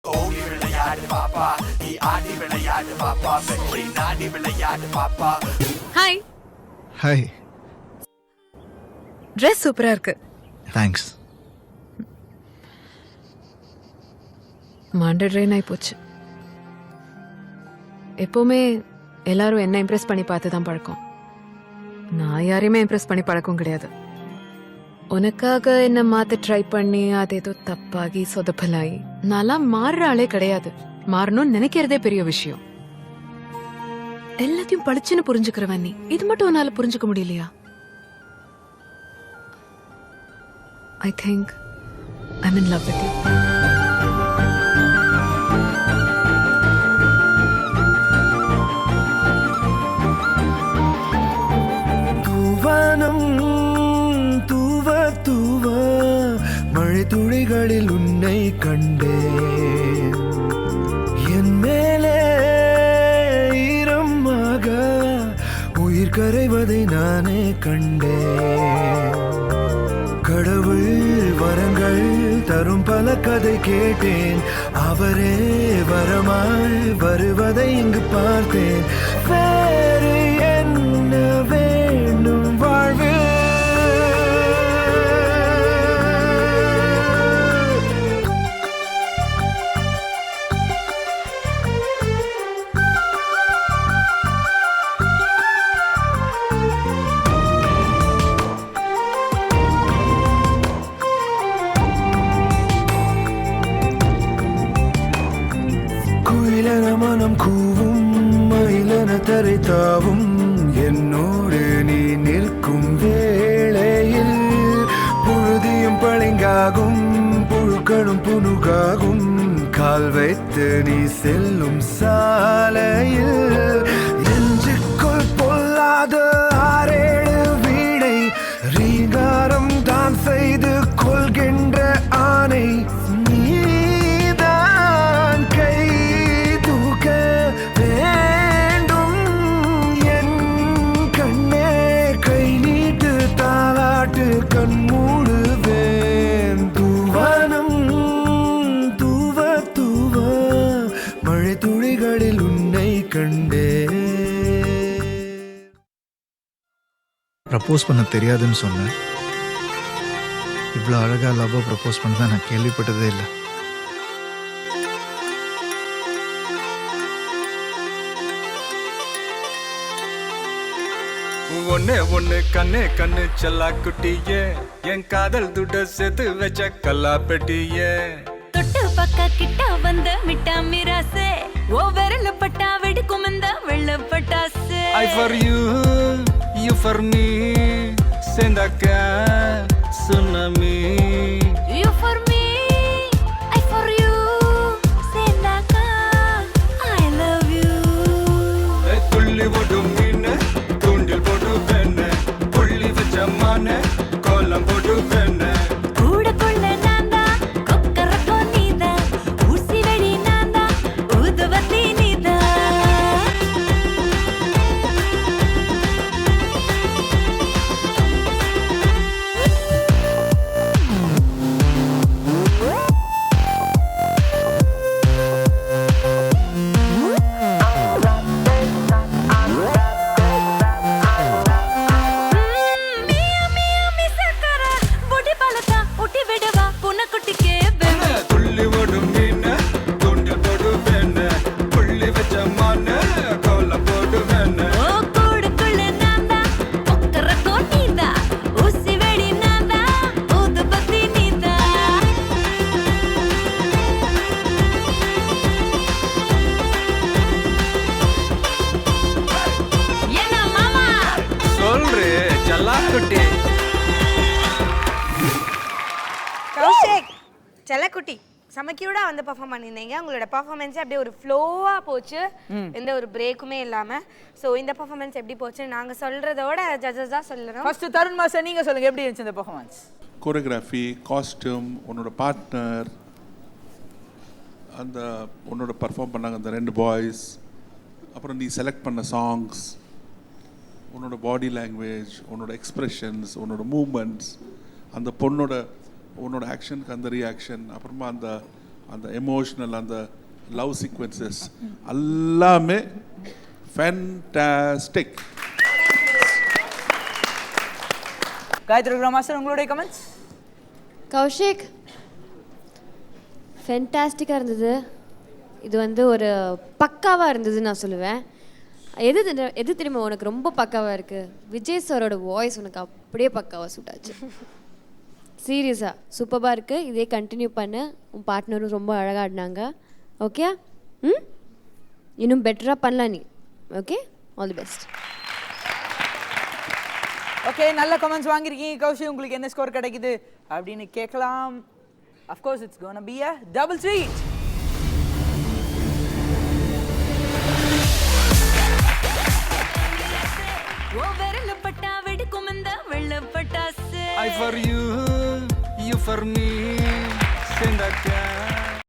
ஓடி விளையாடு பாப்பா, நீ ஆடி விளையாடு பாப்பா, வெற்றி நாடி விளையாடு பாப்பா. ஹாய். ஹாய். ட்ரெஸ் சூப்பரா இருக்கு. தேங்க்ஸ். மண்டை ட்ரெயின் ஆகி போச்சு. எப்பவுமே எல்லாரும் என்ன இம்ப்ரெஸ் பண்ணி பார்த்து தான் பழக்கம். நான் யாரையுமே இம்ப்ரெஸ் பண்ணி பழக்கம் கிடையாது. உனக்காக என்ன மாத்த ட்ரை பண்ணி அது ஏதோ தப்பாகி சொதப்பலாகி நான்லாம் மாறுற ஆளே கிடையாது. மாறணும்னு நினைக்கிறதே பெரிய விஷயம். எல்லாத்தையும் படிச்சுன்னு புரிஞ்சுக்கிறவன் நீ. இது மட்டும் உன்னால புரிஞ்சுக்க முடியலையா? I think I'm in love with you. Thoovanam தூவ தூவ மழை துளிகளில் உன்னை கண்டேன். என் மேலே ஈரமாக உயிர் கரைவதை நானே கண்டேன். கடவுள் வரங்கள் தரும் பல கதை கேட்டேன். அவரே வரமாய் வருவதை இங்கு பார்த்தேன். வேறு என்ன வேண்டும் வாழ்வில்? குயிலென மனம் கூவும், மயிலென தரை தாவும், என்னோடு நீ நிற்கும் வேளையில் புழுதியும் பளிங்காகும், புழுக்களும் புனுகாகும். கால் வைத்து நீ செல்லும் சாலையில் நெஞ்சுக்குள் பொல்லாத ஆறேழு வீணை ரீங்காரம் தான் செய்து கொள்கின்ற ஆணை. நீதான் கை தூக்க வேண்டும் என் கண்ணே. கை நீட்டு தாலாட்டு கண் மூடுவேன். தூவானம் தூவ தூவ மழை துளிகளில் உன்னை கண்டேன். ப்ரப்போஸ் பண்ண தெரியாதுன்னு சொன்னேன். இவ்வளோ அழகாக லவ்வாக ப்ரப்போஸ் பண்ண நான் கேள்விப்பட்டதே இல்லை. ஒண்ணு ஒண்ணு கண்ணு கண்ணு செல்லா குட்டியே, என் காதல் துட்ட சேர்த்து வச்ச கல்லா பெட்டியே. தொட்டு பக்க கிட்ட வந்த மிட்டா மிராசே, ஓ விரல பட்டா வெடிக்கும் இந்த வெள்ள பட்டாசு. I for you, you for me, சேர்ந்தாக்க tsunami. You for me, I for you, சேர்ந்தாக்கா I love you. துள்ளி ஓடும் மீன் தூண்டில் போட்டு பெண்ணு, புள்ளி வச்ச மான கோலம் போட்டு பெண்ணு. கூடக்குள்ள நான்தா கொக்கரக்கோ நீதா, ஊசி வெடி நான்தா ஊதுவத்தி நீதா. மியா மியா மிசக்கர பொடி பழத்தா ஊட்டி விடுவா புனக்குட்டிக்கே பெண்ணு. துள்ளி ஓடும் மீன் தூண்டில் போட்டு பெண்ணு, புள்ளி வச்ச மான கோலம் போட்டு பெண்ணு. ஓ கூடக்குள்ள நான்தா கொக்கரக்கோ நீதா, ஊசி வெடி நான்தா ஊதுபத்தி நீதா. என்ன மாமா? சொல்றே செல்லா குட்டி. கௌஷிக், செல்லக்குட்டி செம கியூட்டா வந்து பெர்ஃபார்ம் பண்ணியிருந்தீங்க. உங்களோட பெர்ஃபார்மன்ஸ் அப்படியே ஒரு ஃப்ளோவா போச்சு, எந்த ஒரு பிரேக்குமே இல்லாம. ஸோ இந்த பெர்ஃபார்மன்ஸ் எப்படி போச்சு நாங்க சொல்றதோட ஜட்ஜஸ் தான் சொல்லணும். ஃபர்ஸ்ட் தருண் மாஸ்டர் நீங்க சொல்லுங்க, எப்படி இருந்துச்சு இந்த பெர்ஃபார்மன்ஸ்? கோரியோகிராஃபி, காஸ்டியூம், உன்னோட பார்ட்னர், அந்த உன்னோட பர்ஃபார்ம் பண்ணாங்க அந்த 2 பாய்ஸ், அப்புறம் நீ செலக்ட் பண்ண சாங்ஸ், உன்னோட பாடி லாங்குவேஜ், உன்னோட எக்ஸ்பிரஷன்ஸ், உன்னோட மூமெண்ட்ஸ், அந்த பொண்ணோட உன்னோட ஆக்ஷனுக்கு அந்த ரியாக்ஷன், அப்புறமா அந்த அந்த எமோஷ்னல் அந்த லவ் சீக்வன்சஸ் எல்லாமே ஃபேண்டாஸ்டிக். காயத்ரி மாஸ்டர் உங்களுடைய கமெண்ட்ஸ்? கௌஷிக் ஃபென்டாஸ்டிக்காக இருந்தது. இது வந்து ஒரு பக்காவாக இருந்ததுன்னு நான் சொல்லுவேன். எது தெரியுமா உனக்கு ரொம்ப பக்காவாக இருக்குது? விஜய் சாரோட வாய்ஸ் உனக்கு அப்படியே பக்காவாக சூட் ஆச்சு. சீரியஸாக சூப்பராக இருக்குது. இதே கண்டினியூ பண்ணு. உன் பார்ட்னரும் ரொம்ப அழகாக ஆடினாங்க. ஓகே, இன்னும் பெட்டராக பண்ணலாம் நீ. Okay, all the best. Okay, நல்ல கமெண்ட்ஸ் வாங்கியிருக்கீங்க கௌஷிக். உங்களுக்கு என்ன ஸ்கோர் கிடைக்குது அப்படின்னு கேட்கலாம். Of course it's gonna be a double treat. ஓ விரல் பட்டா வெடிக்கும் இந்த வெள்ள பட்டாசு. I for you, you for me. Send that